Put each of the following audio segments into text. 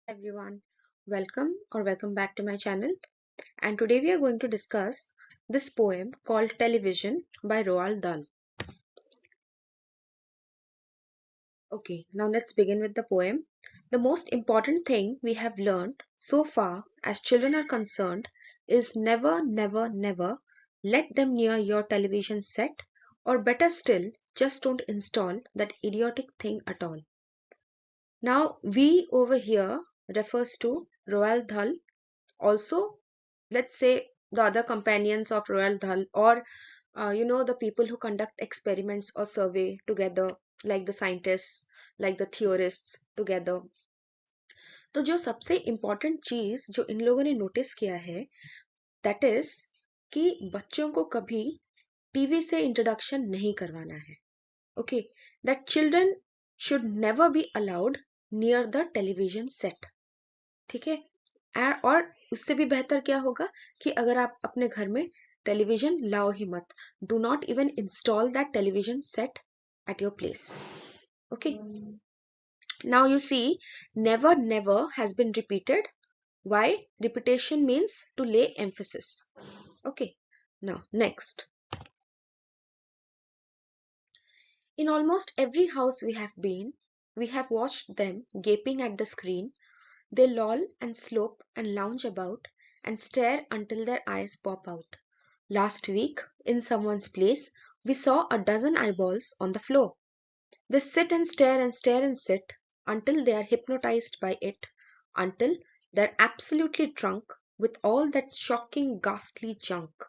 Everyone, welcome back to my channel. And today we are going to discuss this poem called Television by Roald Dahl. Okay, now let's begin with the poem. The most important thing we have learned so far as children are concerned is never, never, never let them near your television set, or better still, just don't install that idiotic thing at all. Now, we over here refers to Roald Dahl. Also, let's say the other companions of Roald Dahl, or the people who conduct experiments or survey together, like the scientists, like the theorists together. तो जो सबसे important चीज जो इन लोगों ने notice किया है that is कि बच्चों को कभी टीवी से इंट्रोडक्शन नहीं करवाना है. Okay, that children should never be allowed near the television set. ठीक है. और उससे भी बेहतर क्या होगा कि अगर आप अपने घर में टेलीविजन लाओ ही मत. Do not even install that television set at your place. Okay. Now you see, never, never has been repeated. Why? Repetition means to lay emphasis. Okay. Now, next. In almost every house we have been, we have watched them gaping at the screen. They loll and slope and lounge about and stare until their eyes pop out. Last week, in someone's place, we saw a dozen eyeballs on the floor. They sit and stare and stare and sit until they are hypnotized by it, until they're absolutely drunk with all that shocking, ghastly junk.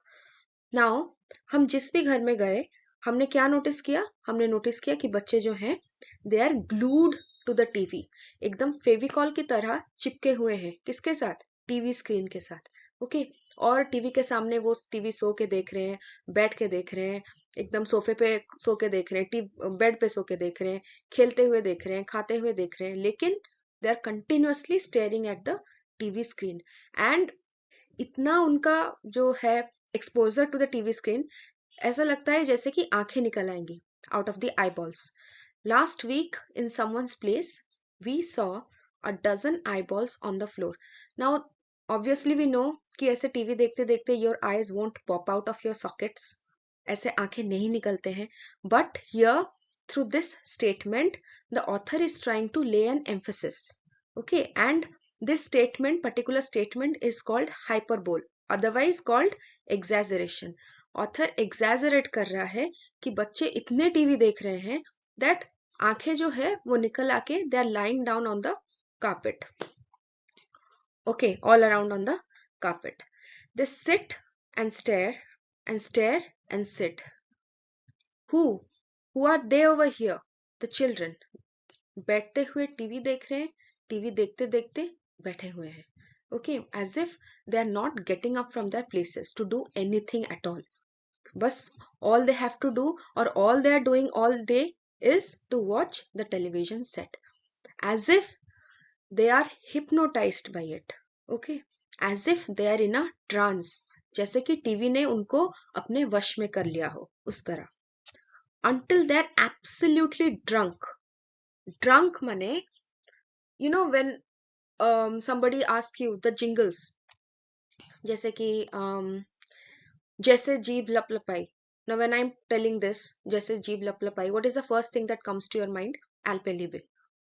Now, हम जिस भी घर में गए, हमने क्या notice किया? हमने नोटिस किया कि बच्चे जो हैं, they are glued to the TV. एकदम फेविकॉल की तरह चिपके हुए हैं. किसके साथ? टीवी स्क्रीन के साथ. ओके. और टीवी के सामने वो टीवी सो के देख रहे हैं, बैठ के देख रहे हैं, एकदम सोफे पे सो के देख रहे हैं, बेड पे सो के देख रहे हैं, खेलते हुए देख रहे हैं, खाते हुए देख रहे हैं, लेकिन they are continuously staring at the TV screen. And इतना उनका जो है exposure to the TV screen, ऐसा लगता है जैसे कि आंखें निकल आएंगी out of the eyeballs. Last week in someone's place we saw a dozen eyeballs on the floor. Now obviously we know कि ऐसे टीवी देखते देखते your eyes won't pop out of your sockets, ऐसे आंखें नहीं निकलते हैं. But here through this statement the author is trying to lay an emphasis. Okay. And this statement, particular statement, is called hyperbole, otherwise called exaggeration. Author exaggerate कर रहा है कि बच्चे इतने टीवी देख रहे हैं that आंखें जो है वो निकल आके they are lying down on the carpet. Okay, all around on the carpet. They sit and stare and stare and sit. Who? Who are they over here? The children. बैठते हुए टीवी देख रहे हैं, टीवी देखते देखते बैठे हुए हैं. Okay, as if they are not getting up from their places to do anything at all. बस all they have to do, or all they are doing all day, is to watch the television set, as if they are hypnotized by it. Okay, as if they are in a trance, जैसे कि TV ने उनको अपने वश में कर लिया हो, उस तरह. Until they are absolutely drunk. Drunk माने, you know, when somebody asks you the jingles, जैसे कि जैसे जीभ लपलपाई. Now when I'm telling this, जैसे जीभ लपलपाई, what is the first thing that comes to your mind? Alpelibe.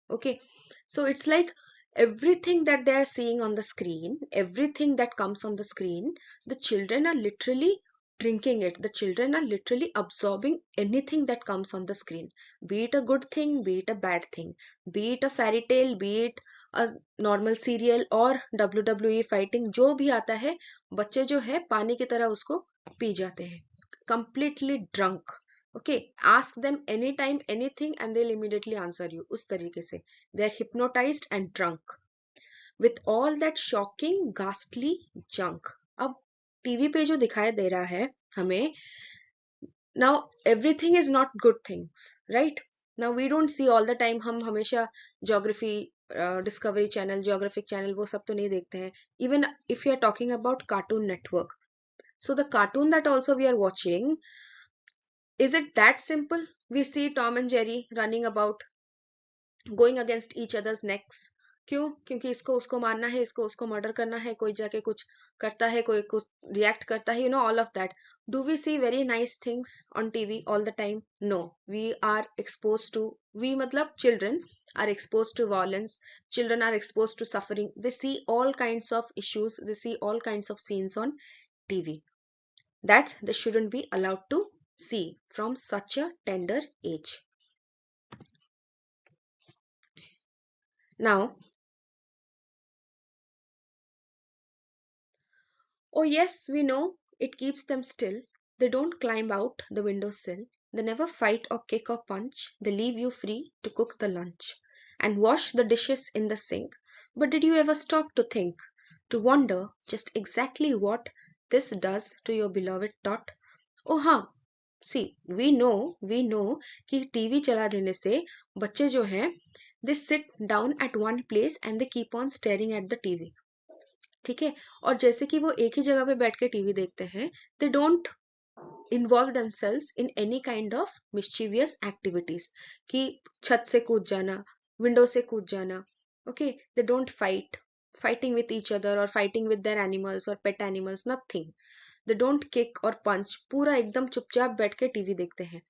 Okay, so it's like everything that they are seeing on the screen, everything that comes on the screen, the children are literally drinking it. The children are literally absorbing anything that comes on the screen, be it a good thing, be it a bad thing, be it a fairy tale, be it a normal serial, और WWE fighting, जो भी आता है, बच्चे जो है पानी की तरह उसको पी जाते हैं. Completely drunk. Okay, ask them anytime anything and they'll immediately answer you. उस तरीके से they are hypnotized and drunk with all that shocking, ghastly junk. अब टीवी पे जो दिखाई दे रहा है हमें, now everything is not good things, right? Now we don't see all the time. हम हमेशा geography, discovery channel, geographic channel, वो सब तो नहीं देखते हैं. Even if you are talking about Cartoon Network, so the cartoon that also we are watching, is it that simple? We see Tom and Jerry running about, going against each other's necks, क्यों? क्योंकि इसको उसको मारना है, इसको उसको murder करना है, कोई जाके कुछ करता है, कोई कुछ रिएक्ट करता है, all of that. Do we see very nice things on TV all the time? No. We are expose to, we मतलब children are exposed to violence, children are exposed to suffering, they see all kinds of issues, they see all kinds of scenes on TV that they shouldn't be allowed to see from such a tender age. Now, oh yes, we know it keeps them still. They don't climb out the windowsill. They never fight or kick or punch. They leave you free to cook the lunch and wash the dishes in the sink. But did you ever stop to think, to wonder just exactly what this does to your beloved tot? Oh हाँ, see, we know कि TV चला देने से बच्चे जो हैं, they sit down at one place and they keep on staring at the TV. ठीक है, और जैसे कि वो एक ही जगह पे बैठ के टीवी देखते हैं, they don't involve themselves in any kind of mischievous activities कि छत से कूद जाना, विंडो से कूद जाना. Okay, they don't fighting with each other or fighting with their animals or pet animals, nothing. They don't kick or punch. पूरा एकदम चुपचाप बैठ के टीवी देखते हैं.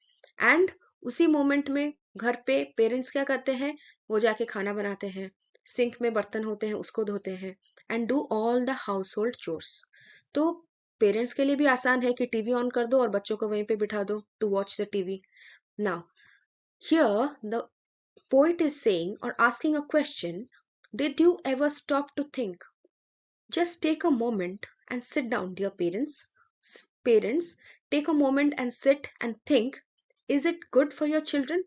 एंड उसी मोमेंट में घर पे पेरेंट्स क्या करते हैं, वो जाके खाना बनाते हैं, सिंक में बर्तन होते हैं उसको धोते हैं, and do all the house hold chores. तो पेरेंट्स के लिए भी आसान है कि टीवी ऑन कर दो और बच्चों को वहीं पे बिठा दो to watch the TV. Now here the poet is saying or asking a question, did you ever stop to think? Just take a moment and sit down, dear parents. Parents, take a moment and sit and think, is it good for your children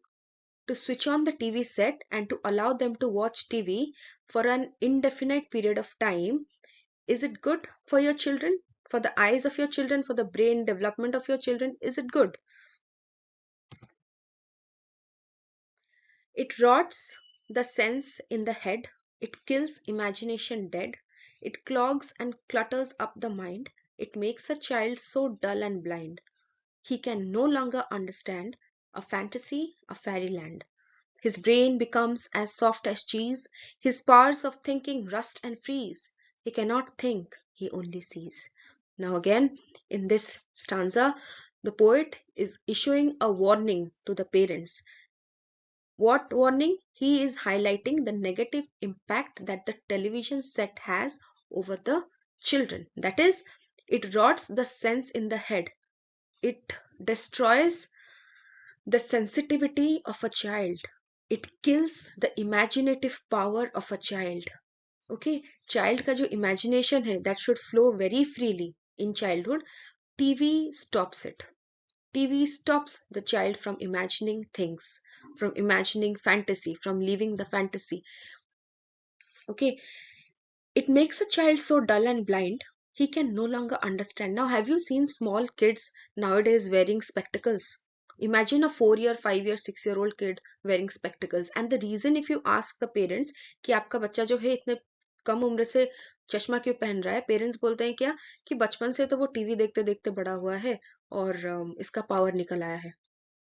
to switch on the TV set and to allow them to watch TV for an indefinite period of time? Is it good for your children? For the eyes of your children, for the brain development of your children? Is it good? It rots the sense in the head, it kills imagination dead, it clogs and clutters up the mind, it makes a child so dull and blind, he can no longer understand a fantasy, a fairyland. His brain becomes as soft as cheese, his powers of thinking rust and freeze. He cannot think, he only sees. Now, again, in this stanza, the poet is issuing a warning to the parents. What warning? He is highlighting the negative impact that the television set has over the children. That is, it rots the sense in the head. It destroys the sensitivity of a child. It kills the imaginative power of a child. Okay, child का जो imagination है, that should flow very freely in childhood. TV stops it. TV stops the child from imagining things, from imagining fantasy, from living the fantasy. Okay, it makes a child so dull and blind, he can no longer understand. Now, have you seen small kids nowadays wearing spectacles? Imagine a 4 year, 5 year, 6 year old kid wearing spectacles. And the reason, if you ask the parents कि आपका बच्चा जो है इतने कम उम्र से चश्मा क्यों पहन रहा है, पेरेंट्स बोलते हैं क्या कि बचपन से तो वो टीवी देखते देखते बड़ा हुआ है और इसका पावर निकल आया है.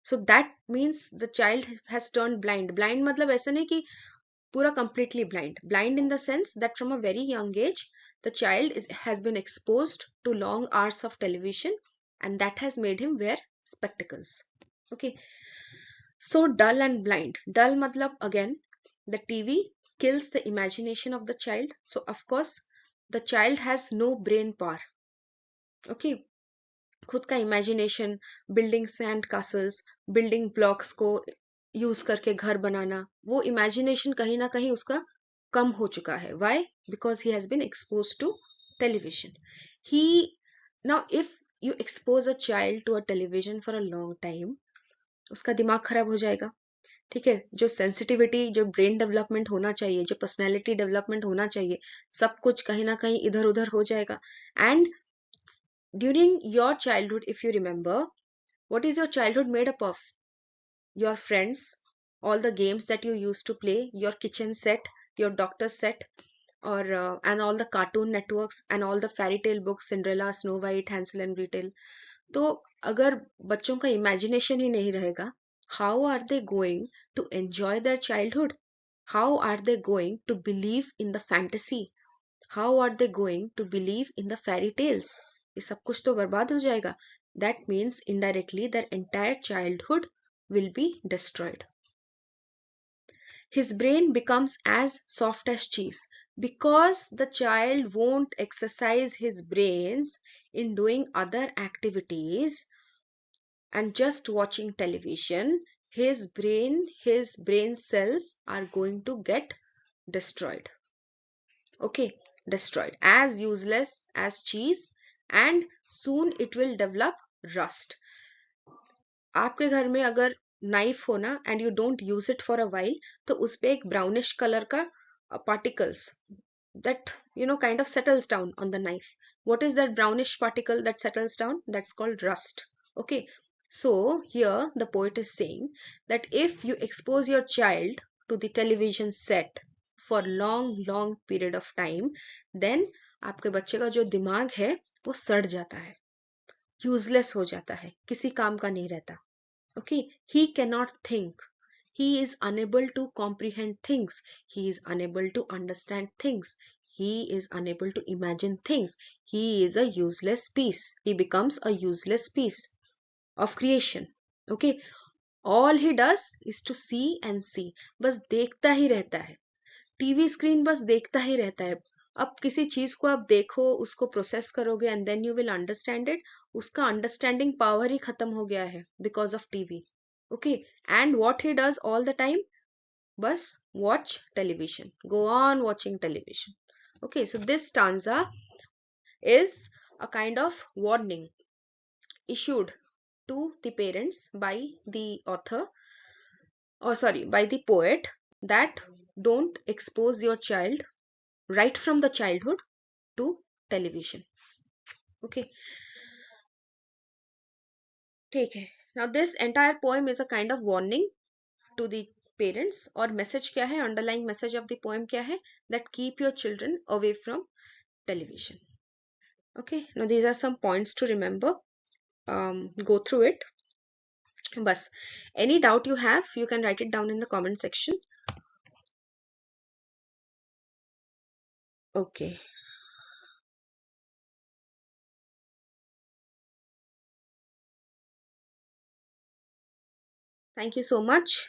So that means the child has turned blind. Blind मतलब ऐसा नहीं कि पूरा completely blind. Blind in the sense that from a very young age, the child has been exposed to long hours of television and that has made him wear spectacles. Okay. So dull and blind. Dull matlab again, the TV kills the imagination of the child. So of course, the child has no brain power. Okay. खुद का imagination, building sand castles, building blocks को use करके घर बनाना, वो imagination कहीं ना कहीं उसका कम हो चुका है. Why? Because he has been expose to television. He now if you expose a child to a television for a long time, उसका दिमाग खराब हो जाएगा. ठीक है, जो सेंसिटिविटी, जो ब्रेन डेवलपमेंट होना चाहिए, जो पर्सनैलिटी डेवलपमेंट होना चाहिए, सब कुछ कहीं ना कहीं इधर उधर हो जाएगा. And during your childhood, if you remember, what is your childhood made up of? Your friends, all the games that you used to play, your kitchen set, your doctor set, or and all the cartoon networks and all the fairy tale books, Cinderella, Snow White, Hansel and Gretel. तो अगर बच्चों का imagination ही नहीं रहेगा, how are they going to enjoy their childhood? How are they going to believe in the fantasy? How are they going to believe in the fairy tales? ये सब कुछ तो बर्बाद हो जाएगा. That means indirectly their entire childhood will be destroyed. His brain becomes as soft as cheese because the child won't exercise his brains in doing other activities and just watching television. His brain cells are going to get destroyed. Okay, destroyed, as useless as cheese, and soon it will develop rust. आपके घर में अगर knife हो ना and you don't use it for a while, तो उस पे एक ब्राउनिश कलर का particles that kind of settles down on the knife. What is that brownish particle that settles down? That's called rust. Okay, so here the poet is saying that if you expose your child to the television set for long period of time, then आपके बच्चे का जो दिमाग है वो सड़ जाता है, यूजलेस हो जाता है, किसी काम का नहीं रहता. Okay, he cannot think, he is unable to comprehend things, he is unable to understand things, he is unable to imagine things, he is a useless piece, he becomes a useless piece of creation. Okay, all he does is to see and see, बस देखता ही रहता है, TV screen बस देखता ही रहता है. अब किसी चीज को आप देखो, उसको प्रोसेस करोगे and then you will understand it, उसका अंडरस्टैंडिंग पावर ही खत्म हो गया है because of TV. Okay, and what he does all the time, बस watch television, go on watching television. Okay, so this stanza is a kind of warning issued to the parents by the author, or sorry, by the poet, that don't expose your child right from the childhood to television. Okay, ठीक है. Now this entire poem is a kind of warning to the parents. और message क्या है, underlying message of the poem क्या है, that keep your children away from television. Okay, now these are some points to remember. Go through it. बस, any doubt you have, you can write it down in the comment section. Okay, thank you so much.